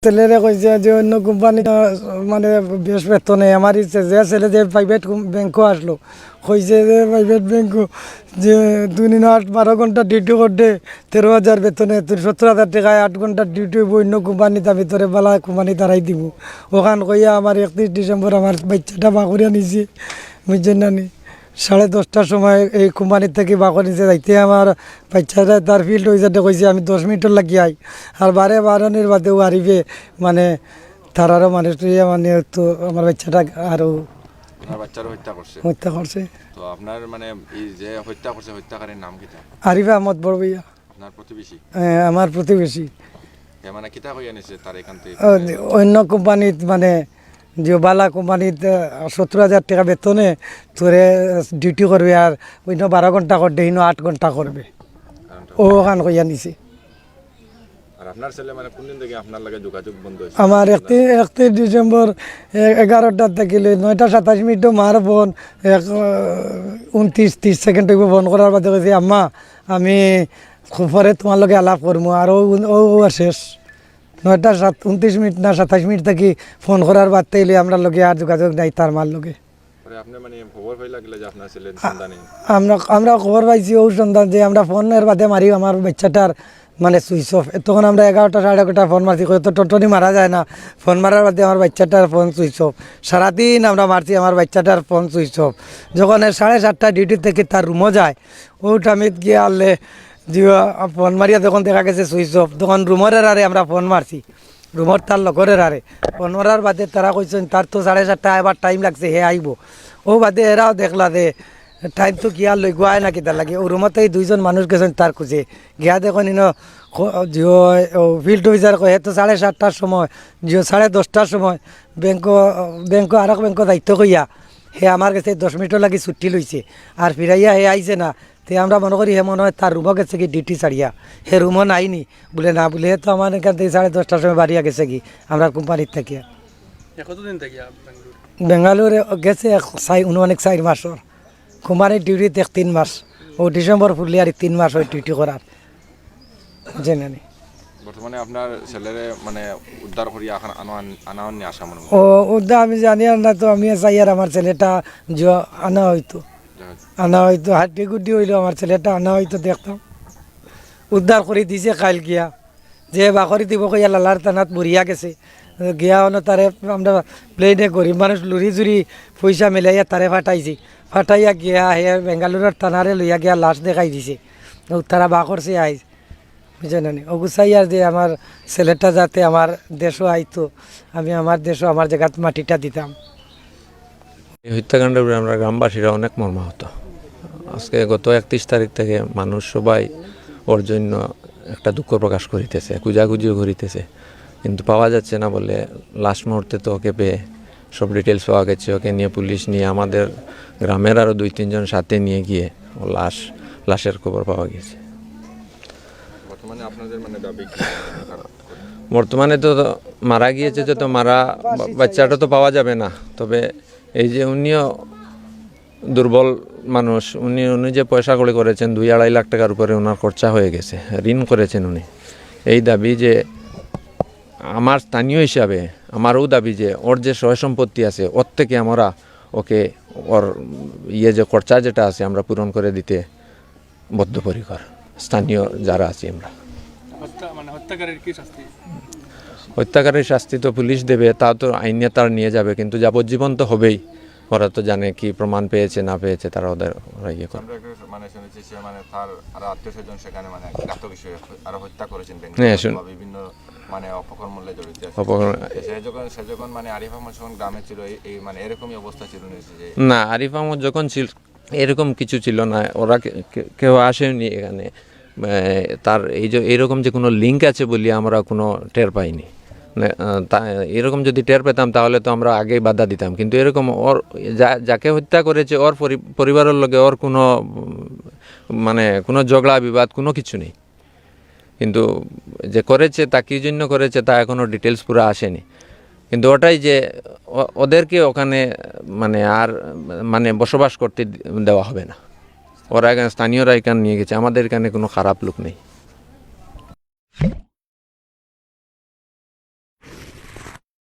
ছেলেরে কইছে যে অন্য কোম্পানি মানে বেশ বেতনে আমার ইচ্ছে যে ছেলে যে প্রাইভেট ব্যাংকও আসলো কইছে যে প্রাইভেট ব্যাংকও যে 2-12 ঘন্টা ডিউটি করতে 13,000 বেতনে 70,000 টাকায় 8 ঘন্টা ডিউটি হইব অন্য কোম্পানি তার ভিতরে বেলা কোম্পানি তারাই দিব ওখান কইয়া আমার 31 ডিসেম্বর আমার বাচ্চাটা বাকরিয়া নিছে বুঝছেন না নি 10:30টার সময় এই কোম্পানির থেকে বাকর নিচে যাইতে আমার বাচ্চাটা তার ফিল্ড হয়েছে কইছে আমি 10 মিনিটের লাগি আই আর বারানির বাদেও আরিবে মানে তার আরও মানুষ মানে তো আমার বাচ্চাটা আরও হত্যা করছে তো আপনার মানে এই যে হত্যা করছে হত্যাকারীর নাম কিটা আরিফা আহমদ বড় ভাইয়া আপনার প্রতিবেশী আমার প্রতিবেশী মানে কিতা কইয়া নিছে তার এখান থেকে অন্য কোম্পানিত মানে যে বালা কোম্পানিত 70,000 টাকা বেতনে তোরে ডিউটি করবে আর অন্য 12 ঘন্টা করবে ইনো 8 ঘন্টা করবে ও ওখান কইয়া নিছে আর আপনার ছেলে মানে কোন দিন থেকে আপনার লাগে যোগাযোগ বন্ধ হয়েছে আমার 31 ডিসেম্বর 11টার থেকে 9:27 মার ফোন 29-30 সেকেন্ড হইব ফোন করার বাদে কইছে আম্মা আমি পরে তোমার লগে আলাপ করবো আর ও শেষ 9:29 না 27 থেকে ফোন করার বাদ তাইলে আমরা লগে আর যোগাযোগ নাই তার মার লগে আপনি মানে খবর পাইলা গেলে যে আপনার ছেলের সন্ধানে আমরা খবর পাইছি ও সন্ধান যে আমরা ফোনের বাদে মারি আমার বাচ্চাটার মানে সুইচ অফ তখন আমরা 11টা 11:30 ফোন মারছি তো টোটনি মারা যায় না ফোন মারার বাদে আমার বাচ্চাটার ফোন সুইচ অফ সারাদিন আমরা মারছি আমার বাচ্চাটার ফোন সুইচ অফ যখন 7:30 ডিউটি থেকে তার রুমও যায় ও টাইমত গিয়ে আনলে যে ফোন মারিয়া যখন দেখা গেছে সুইচ অফ তখন রুমরের আরে আমরা ফোন মারছি রুমর তার লগরের আরে ফোন মারার বাদে তারা কইছেন তার তো 7:30 এবার টাইম লাগছে হে আইব ও বাদে এরাও দেখলা যে টাইম তো গিয়া লই গুয়ায় না কিতা লাগে ও রুমতেই 2জন মানুষ গেছেন তার খুঁজে গিয়া দেখুন জিও ফিল্ড অফিসার কয়ে তো 7:30টার সময় জিও 10:30টার সময় ব্যাংক আর এক ব্যাংক দায়িত্ব কইয়া হে আমার কাছে 10 মিনিটও লাগি ছুটি লইছে আর ফিরাইয়া হে আইছে না তে আমরা মনে করি হে মনে হয় তার রুমও গেছে কি ডিউটি ছাড়িয়া হে রুমও নাইনি বলে না বলে তো আমার এখান থেকে 10:30টার সময় বাড়িয়া গেছে কি আমরা কোম্পানির থেকে কতদিন থেকে বেঙ্গালুরে গেছে 4 মাসর কোম্পানির ডিউটিতে 3 মাস ও ডিসেম্বর ফুললে আর 3 মাস ওই ডিউটি করার জেনে নি বর্তমানে আপনার ছেলেরে মানে উদ্ধার করিয়া এখন আনাওয়ান নিয়ে আসা মনে ও ওদা আমি জানি না তো আমি চাই আর আমার ছেলেটা আনা হয়তো হাড্ডি গুড্ডি হইলো আমার ছেলেটা আনা হয়তো দেখতাম উদ্ধার করে দিছে কাল গিয়া যে বাকরি দিব কইয়া লালার টানাত বরিয়া গেছে গিয়া হলো তারে আমরা প্লেনে গরিব মানুষ লুরি জুরি পয়সা মিলাইয়া তারে ফাটাইয়া গিয়া হে বেঙ্গালুরের থানারে লইয়া গিয়া লাশ দেখাই দিছে তারা বা করছে আইস বুঝলেন নি অগুচাই আর যে আমার ছেলেটা যাতে আমার দেশও আইতো আমি আমার দেশও আমার জায়গাত মাটিটা দিতাম এই হত্যাকাণ্ডের উপরে আমরা গ্রামবাসীরা অনেক মর্মাহত আজকে গত 31 তারিখ থেকে মানুষ সবাই ওর জন্য একটা দুঃখ প্রকাশ করিতেছে খুঁজাখুঁজিও করিতেছে কিন্তু পাওয়া যাচ্ছে না বলে লাস্ট মুহূর্তে তো ওকে পেয়ে সব ডিটেলস পাওয়া গেছে ওকে নিয়ে পুলিশ নিয়ে আমাদের গ্রামের আরও 2-3 জন সাথে নিয়ে গিয়ে ও লাশের খবর পাওয়া গেছে বর্তমানে আপনাদের মানে দাবি কি বর্তমানে তো মারা গিয়েছে তো মারা বাচ্চাটা তো পাওয়া যাবে না তবে এই যে উনিও দুর্বল মানুষ উনি যে পয়সা কড়ি করেছেন 2-2.5 লাখ টাকার উপরে ওনার খরচা হয়ে গেছে ঋণ করেছেন উনি এই দাবি যে আমার স্থানীয় হিসাবে আমারও দাবি যে ওর যে সয় সম্পত্তি আছে ওর থেকে আমরা ওকে ওর যে খরচা যেটা আছে আমরা পূরণ করে দিতে বদ্ধপরিকর স্থানীয় যারা আছি আমরা হত্যাকারীর শাস্তি তো পুলিশ দেবে তা তো আইনে তার নিয়ে যাবে কিন্তু যাবজ্জীবন তো হবেই ওরা তো জানে কি প্রমাণ পেয়েছে না পেয়েছে তারা ওদের ইয়ে করে মানে শুনেছি সে মানে তার আর আত্মীয়স্বজন সেখানে মানে ঘাতক হিসেবে আরো হত্যা করেছেন বিভিন্ন মানে অপকর্মে জড়িত আছে সে যখন মানে আরিফ আহমদ যখন গ্রামে ছিল এই মানে এরকমই অবস্থা ছিল না আরিফ আহমদ যখন ছিল এরকম কিছু ছিল না ওরা কেউ আসেনি এখানে তার এই যে এরকম যে কোনো লিঙ্ক আছে বলি আমরা কোনো টের পাইনি এরকম যদি টের পেতাম তাহলে তো আমরা আগেই বাধা দিতাম কিন্তু এরকম ওর যাকে হত্যা করেছে ওর পরিবারের লগে ওর কোনো মানে কোনো ঝগড়া বিবাদ কোনো কিছু নেই কিন্তু যে করেছে তা কী জন্য করেছে তা এখনও ডিটেলস পুরো আসেনি কিন্তু ওটাই যে ওদেরকে ওখানে মানে আর মানে বসবাস করতে দেওয়া হবে না ওরা এখানে স্থানীয়রা এখানে নিয়ে গেছে আমাদের এখানে কোনো খারাপ লোক নেই